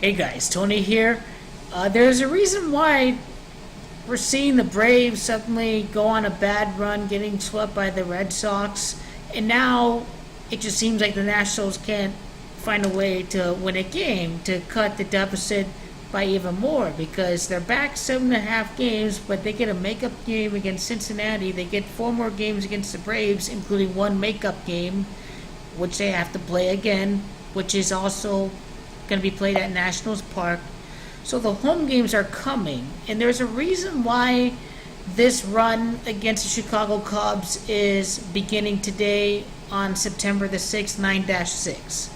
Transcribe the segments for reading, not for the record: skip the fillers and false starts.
Hey guys, Tony here. There's a reason why we're seeing the Braves suddenly go on a bad run, getting swept by the Red Sox, and now it just seems like the Nationals can't find a way to win a game to cut the deficit by even more because they're back 7.5 games, but they get a makeup game against Cincinnati. They get 4 more games against the Braves, including one makeup game, which they have to play again, which is also going to be played at Nationals Park. So the home games are coming, and there's a reason why this run against the Chicago Cubs is beginning today on September the 6th, 9-6.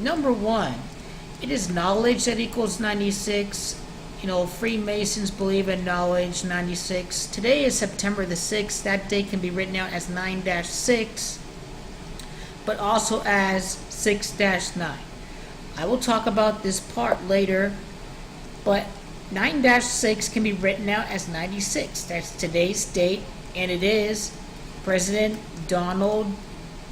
Number one, it is knowledge that equals 96. Freemasons believe in knowledge, 96. Today is September the 6th. That date can be written out as 9-6, but also as 6-9. I will talk about this part later, but 9-6 can be written out as 96. That's today's date, and it is President Donald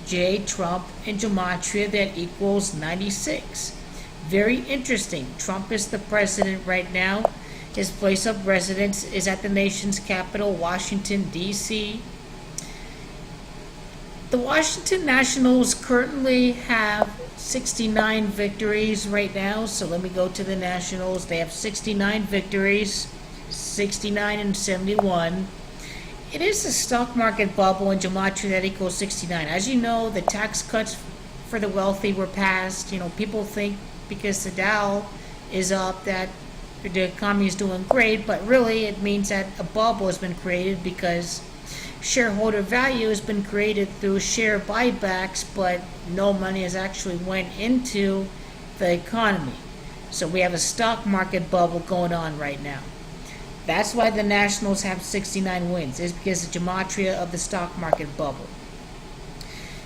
J. Trump in Gematria that equals 96. Very interesting. Trump is the president right now. His place of residence is at the nation's capital, Washington, D.C. The Washington Nationals currently have 69 victories right now. So let me go to the Nationals. They have 69 victories, 69-71. It is the stock market bubble in gematria that equals 69. As you know, the tax cuts for the wealthy were passed. People think because the Dow is up that the economy is doing great, but really it means that a bubble has been created because shareholder value has been created through share buybacks, but no money has actually went into the economy. So we have a stock market bubble going on right now. That's why the Nationals have 69 wins, is because of the gematria of the stock market bubble.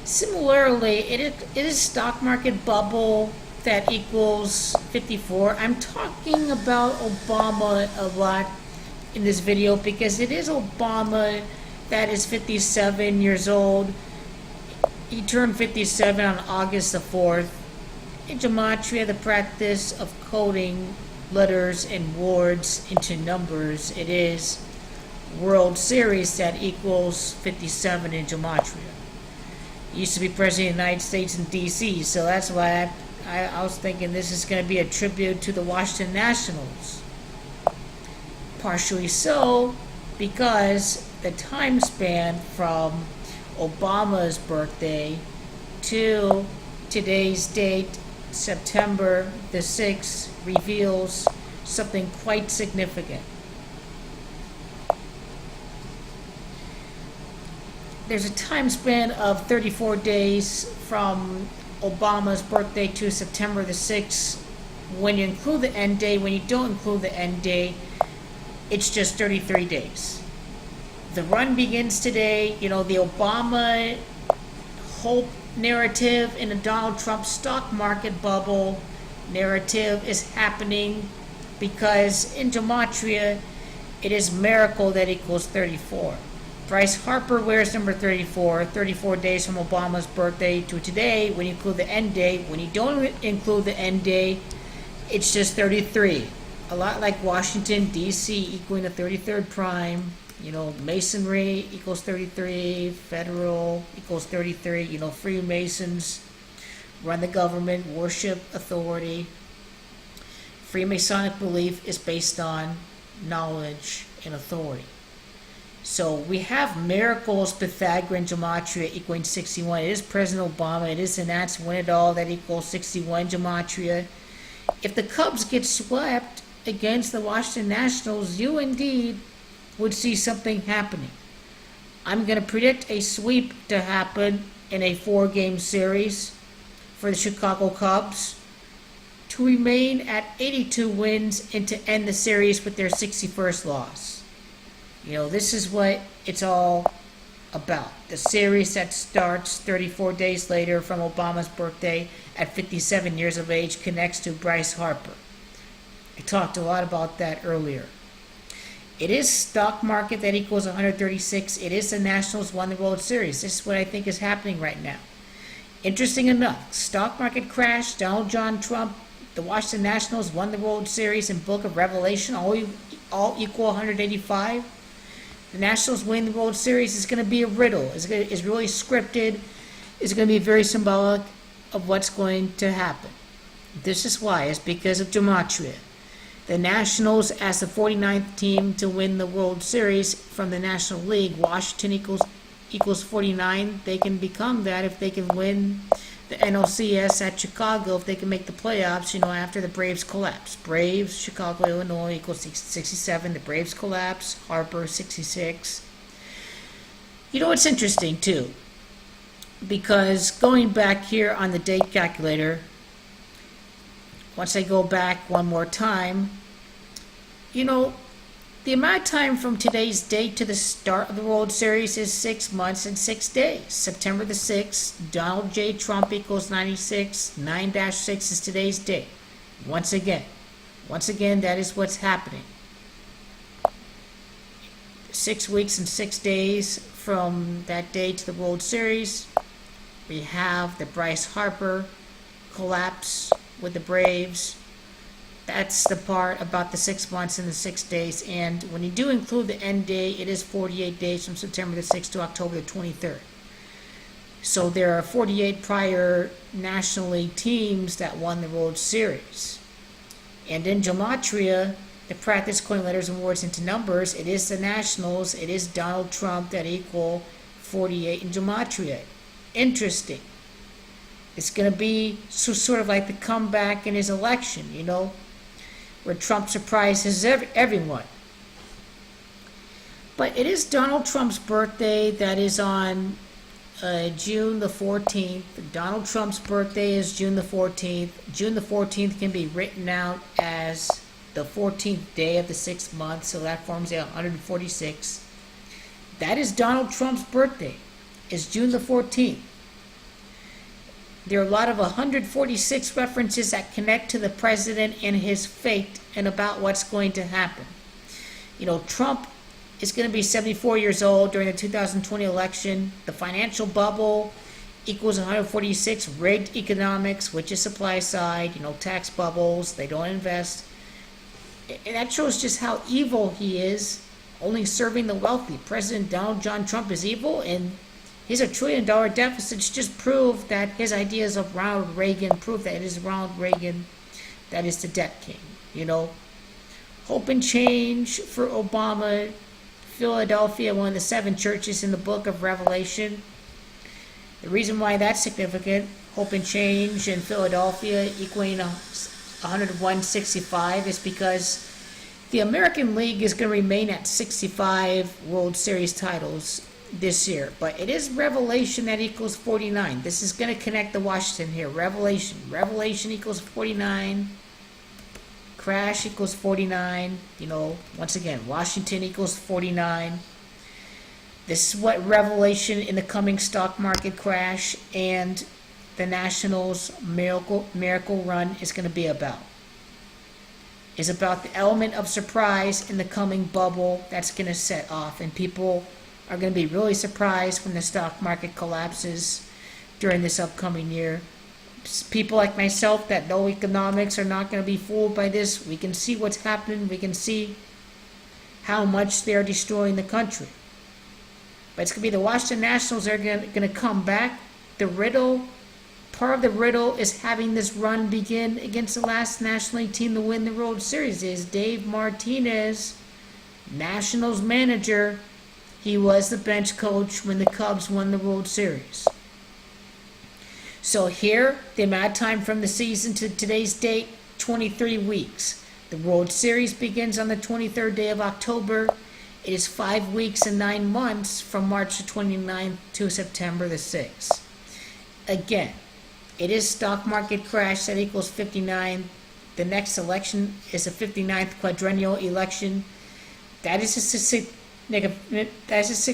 Similarly, it is stock market bubble that equals 54. I'm talking about Obama a lot in this video because it is Obama that is 57 years old. He turned 57 on August the 4th. In gematria, the practice of coding letters and words into numbers, it is World Series that equals 57 in gematria. He used to be president of the United States in D.C., so that's why I was thinking this is going to be a tribute to the Washington Nationals. Partially so, because the time span from Obama's birthday to today's date, September the 6th, reveals something quite significant. There's a time span of 34 days from Obama's birthday to September the 6th. When you include the end day, when you don't include the end day, it's just 33 days. The run begins today. The Obama hope narrative in the Donald Trump stock market bubble narrative is happening because in gematria, it is miracle that equals 34. Bryce Harper wears number 34, 34 days from Obama's birthday to today when you include the end day. When you don't include the end day, it's just 33. A lot like Washington, D.C. equaling the 33rd prime. Masonry equals 33, federal equals 33. Freemasons run the government, worship authority. Freemasonic belief is based on knowledge and authority. So we have miracles, Pythagorean gematria equaling 61. It is President Obama. It is the Nats win it all that equals 61 gematria. If the Cubs get swept against the Washington Nationals, you indeed would see something happening. I'm going to predict a sweep to happen in a 4-game series for the Chicago Cubs to remain at 82 wins and to end the series with their 61st loss. This is what it's all about. The series that starts 34 days later from Obama's birthday at 57 years of age connects to Bryce Harper. I talked a lot about that earlier. It is stock market that equals 136. It is the Nationals won the World Series. This is what I think is happening right now. Interesting enough, stock market crash, Donald John Trump The Washington Nationals won the World Series in Book of Revelation, all equal 185. The Nationals winning the World Series is going to be a riddle. It's really scripted. It's going to be very symbolic of what's going to happen. This is why. It's because of gematria. The Nationals, as the 49th team to win the World Series from the National League, Washington equals 49. They can become that if they can win the NLCS at Chicago, if they can make the playoffs, after the Braves collapse. Braves, Chicago, Illinois equals 67. The Braves collapse. Harper, 66. It's interesting, too, because going back here on the date calculator, once I go back one more time, the amount of time from today's date to the start of the World Series is 6 months and 6 days. September the 6th, Donald J. Trump equals 96. 9-6 is today's date. Once again, that is what's happening. 6 weeks and 6 days from that day to the World Series, we have the Bryce Harper collapse with the Braves. That's the part about the 6 months and the 6 days. And when you do include the end date, it is 48 days from September the 6th to October the 23rd. So there are 48 prior National League teams that won the World Series. And in gematria, the practice coin letters and words into numbers, it is the Nationals, it is Donald Trump that equal 48 in gematria. Interesting. It's going to be sort of like the comeback in his election, where Trump surprises everyone. But it is Donald Trump's birthday that is on June the 14th. Donald Trump's birthday is June the 14th. June the 14th can be written out as the 14th day of the 6th month, so that forms 146. That is Donald Trump's birthday. It's June the 14th. There are a lot of 146 references that connect to the president and his fate and about what's going to happen. Trump is going to be 74 years old during the 2020 election. The financial bubble equals 146. Rigged economics, which is supply side, tax bubbles, they don't invest. And that shows just how evil he is, only serving the wealthy. President Donald John Trump is evil, and his $1 trillion deficits just prove that his ideas of Ronald Reagan prove that it is Ronald Reagan that is the debt king. Hope and change for Obama. Philadelphia, one of the 7 churches in the Book of Revelation. The reason why that's significant, hope and change in Philadelphia equaling 101.65, is because the American League is going to remain at 65 World Series titles this year, but it is Revelation that equals 49. This is going to connect the Washington here. Revelation equals 49. Crash equals 49. Once again, Washington equals 49. This is what Revelation in the coming stock market crash and the Nationals miracle run is going to be about. Is about the element of surprise in the coming bubble that's going to set off, and people are going to be really surprised when the stock market collapses during this upcoming year. People like myself that know economics are not going to be fooled by this. We can see what's happening. We can see how much they're destroying the country. But it's going to be the Washington Nationals that are going to come back. Part of the riddle is having this run begin against the last National League team to win the World Series. Is Dave Martinez, Nationals manager. He was the bench coach when the Cubs won the World Series. So here, the amount of time from the season to today's date, 23 weeks. The World Series begins on the 23rd day of October. It is 5 weeks and 9 months from March the 29th to September the 6th. Again, it is stock market crash that equals 59. The next election is a 59th quadrennial election. That is a significance,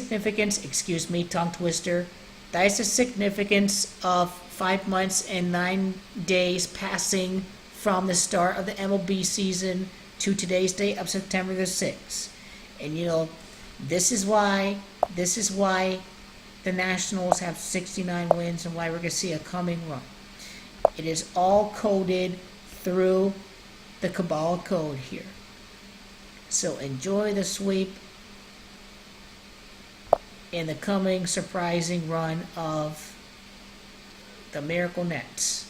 tongue twister. That is the significance of 5 months and 9 days passing from the start of the MLB season to today's date of September the 6th. And this is why the Nationals have 69 wins and why we're going to see a coming run. It is all coded through the Kabbalah code here. So enjoy the sweep in the coming surprising run of the Miracle Nets.